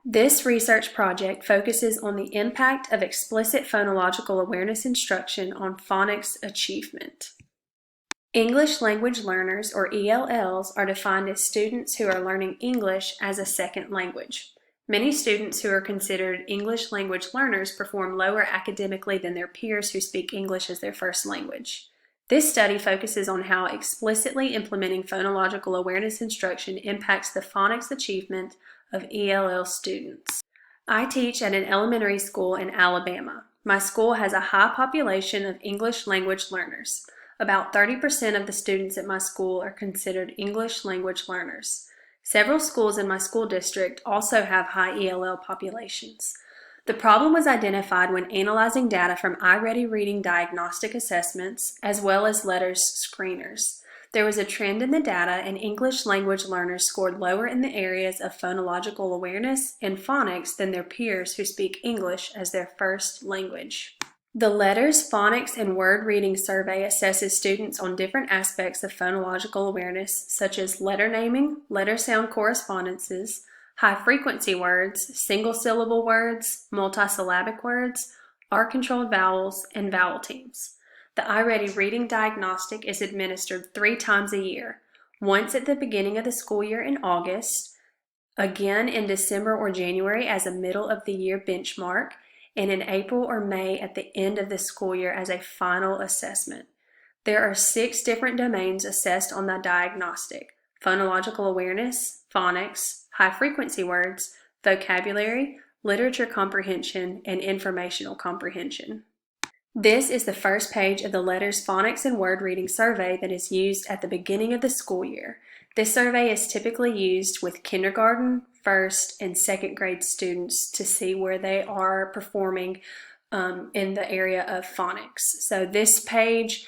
This research project focuses on the impact of explicit phonological awareness instruction on phonics achievement. English language learners, or ELLs, are defined as students who are learning English as a second language. Many students who are considered English language learners perform lower academically than their peers who speak English as their first language. This study focuses on how explicitly implementing phonological awareness instruction impacts the phonics achievement of ELL students. I teach at an elementary school in Alabama. My school has a high population of English language learners. About 30% of the students at my school are considered English language learners. Several schools in my school district also have high ELL populations. The problem was identified when analyzing data from iReady reading diagnostic assessments as well as letters screeners. There was a trend in the data, and English language learners scored lower in the areas of phonological awareness and phonics than their peers who speak English as their first language. The Letters, Phonics, and Word Reading Survey assesses students on different aspects of phonological awareness, such as letter naming, letter sound correspondences, high-frequency words, single-syllable words, multisyllabic words, R-controlled vowels, and vowel teams. The iReady reading diagnostic is administered 3 times a year, once at the beginning of the school year in August, again in December or January as a middle of the year benchmark, and in April or May at the end of the school year as a final assessment. There are 6 different domains assessed on the diagnostic: phonological awareness, phonics, high-frequency words, vocabulary, literature comprehension, and informational comprehension. This is the first page of the Letters, Phonics, and Word Reading Survey that is used at the beginning of the school year. This survey is typically used with kindergarten, first, and second grade students to see where they are performing in the area of phonics. So this page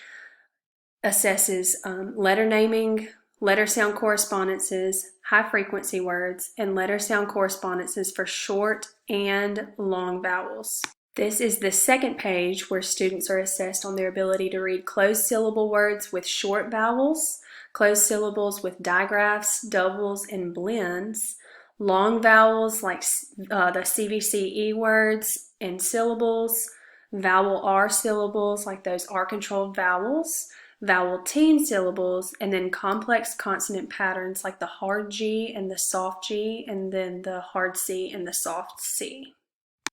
assesses letter naming, letter sound correspondences, high-frequency words, and letter sound correspondences for short and long vowels. This is the second page where students are assessed on their ability to read closed syllable words with short vowels, closed syllables with digraphs, doubles, and blends, long vowels like the CVCE words and syllables, vowel R syllables like those R-controlled vowels, vowel team syllables, and then complex consonant patterns like the hard G and the soft G, and then the hard C and the soft C.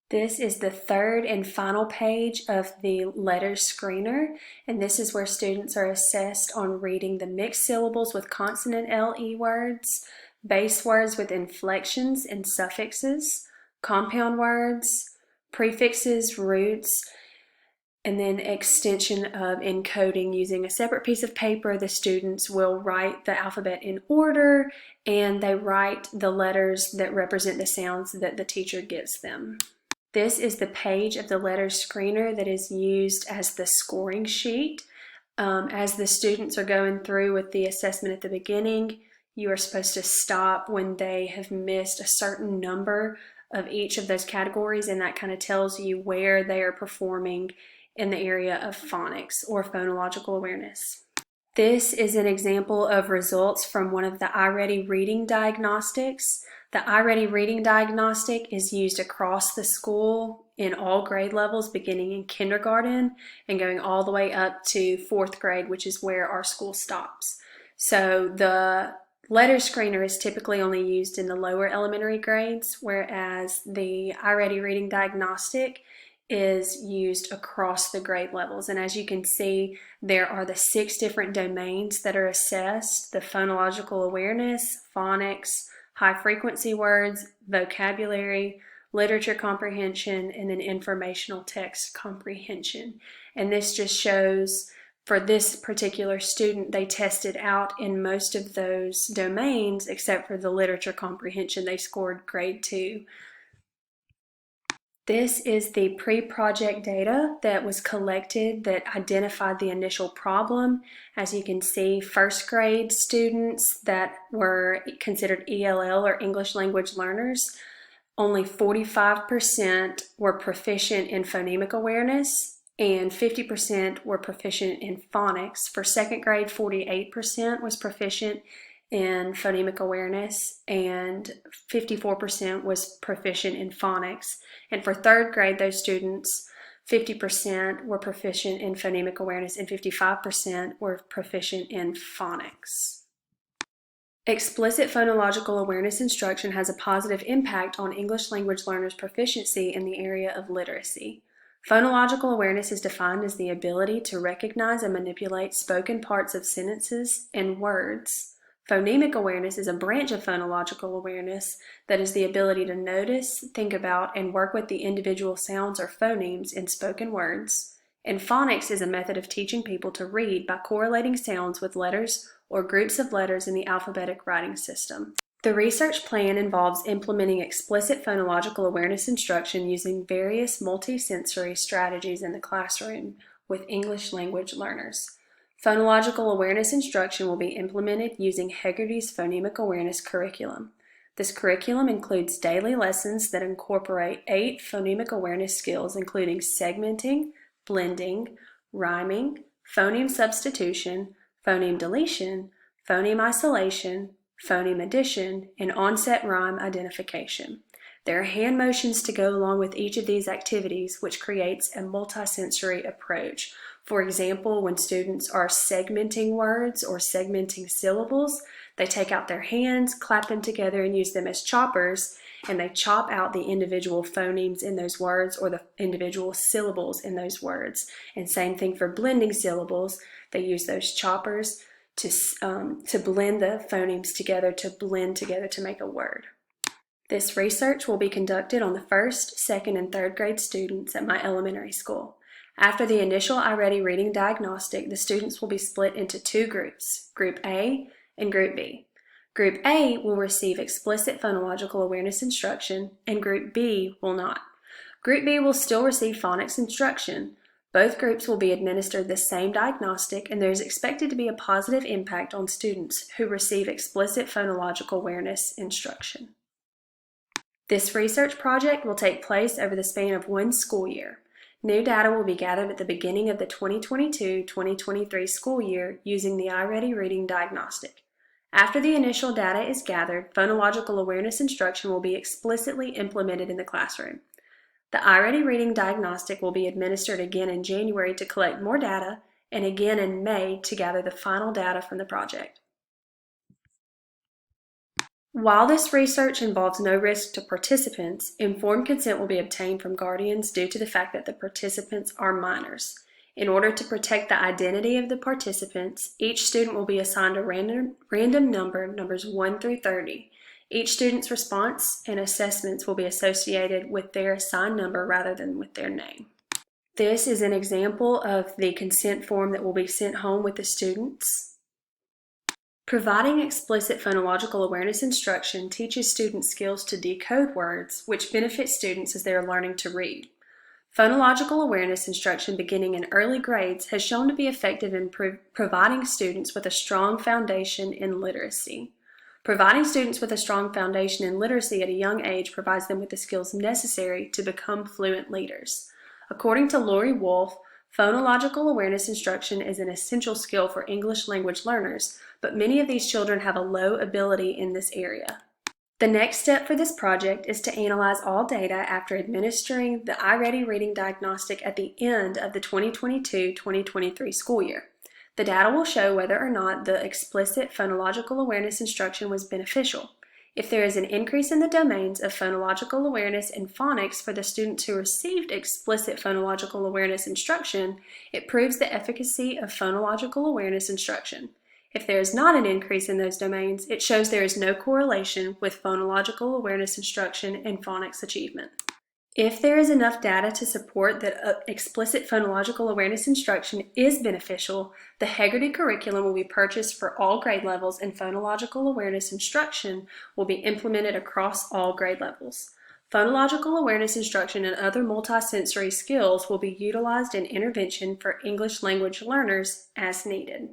This is the third and final page of the letters screener, and this is where students are assessed on reading the mixed syllables with consonant LE words, base words with inflections and suffixes, compound words, prefixes, roots, and then extension of encoding. Using a separate piece of paper, the students will write the alphabet in order, and they write the letters that represent the sounds that the teacher gives them. This is the page of the letters screener that is used as the scoring sheet. As the students are going through with the assessment at the beginning, you are supposed to stop when they have missed a certain number of each of those categories, and that kind of tells you where they are performing in the area of phonics or phonological awareness. This is an example of results from one of the iReady reading diagnostics. The iReady reading diagnostic is used across the school in all grade levels, beginning in kindergarten and going all the way up to 4th grade, which is where our school stops. So the letter screener is typically only used in the lower elementary grades, whereas the iReady reading diagnostic is used across the grade levels. And as you can see, there are the 6 different domains that are assessed: the phonological awareness, phonics, high-frequency words, vocabulary, literature comprehension, and then informational text comprehension. And this just shows for this particular student, they tested out in most of those domains except for the literature comprehension. They scored grade 2. This is the pre-project data that was collected that identified the initial problem. As you can see, first grade students that were considered ELL or English language learners, only 45% were proficient in phonemic awareness and 50% were proficient in phonics. For second grade, 48% was proficient in phonemic awareness and 54% was proficient in phonics. And for third grade, those students, 50% were proficient in phonemic awareness and 55% were proficient in phonics. Explicit phonological awareness instruction has a positive impact on English language learners' proficiency in the area of literacy. Phonological awareness is defined as the ability to recognize and manipulate spoken parts of sentences and words. Phonemic awareness is a branch of phonological awareness that is the ability to notice, think about, and work with the individual sounds or phonemes in spoken words. And phonics is a method of teaching people to read by correlating sounds with letters or groups of letters in the alphabetic writing system. The research plan involves implementing explicit phonological awareness instruction using various multisensory strategies in the classroom with English language learners. Phonological awareness instruction will be implemented using Hegarty's phonemic awareness curriculum. This curriculum includes daily lessons that incorporate 8 phonemic awareness skills, including segmenting, blending, rhyming, phoneme substitution, phoneme deletion, phoneme isolation, phoneme addition, and onset rhyme identification. There are hand motions to go along with each of these activities, which creates a multisensory approach. For example, when students are segmenting words or segmenting syllables, they take out their hands, clap them together, and use them as choppers, and they chop out the individual phonemes in those words or the individual syllables in those words. And same thing for blending syllables. They use those choppers to blend the phonemes together, to blend together to make a word. This research will be conducted on the 1st, 2nd, and 3rd grade students at my elementary school. After the initial iReady reading diagnostic, the students will be split into 2 groups, Group A and Group B. Group A will receive explicit phonological awareness instruction, and Group B will not. Group B will still receive phonics instruction. Both groups will be administered the same diagnostic, and there is expected to be a positive impact on students who receive explicit phonological awareness instruction. This research project will take place over the span of 1 school year. New data will be gathered at the beginning of the 2022-2023 school year using the iReady reading diagnostic. After the initial data is gathered, phonological awareness instruction will be explicitly implemented in the classroom. The iReady reading diagnostic will be administered again in January to collect more data and again in May to gather the final data from the project. While this research involves no risk to participants, informed consent will be obtained from guardians due to the fact that the participants are minors. In order to protect the identity of the participants, each student will be assigned a random number, numbers 1 through 30. Each student's response and assessments will be associated with their assigned number rather than with their name. This is an example of the consent form that will be sent home with the students. Providing explicit phonological awareness instruction teaches students skills to decode words, which benefits students as they are learning to read. Phonological awareness instruction beginning in early grades has shown to be effective in providing students with a strong foundation in literacy. Providing students with a strong foundation in literacy at a young age provides them with the skills necessary to become fluent leaders. According to Lori Wolf, phonological awareness instruction is an essential skill for English language learners, but many of these children have a low ability in this area. The next step for this project is to analyze all data after administering the iReady reading diagnostic at the end of the 2022-2023 school year. The data will show whether or not the explicit phonological awareness instruction was beneficial. If there is an increase in the domains of phonological awareness and phonics for the students who received explicit phonological awareness instruction, it proves the efficacy of phonological awareness instruction. If there is not an increase in those domains, it shows there is no correlation with phonological awareness instruction and phonics achievement. If there is enough data to support that explicit phonological awareness instruction is beneficial, the Hegarty curriculum will be purchased for all grade levels and phonological awareness instruction will be implemented across all grade levels. Phonological awareness instruction and other multisensory skills will be utilized in intervention for English language learners as needed.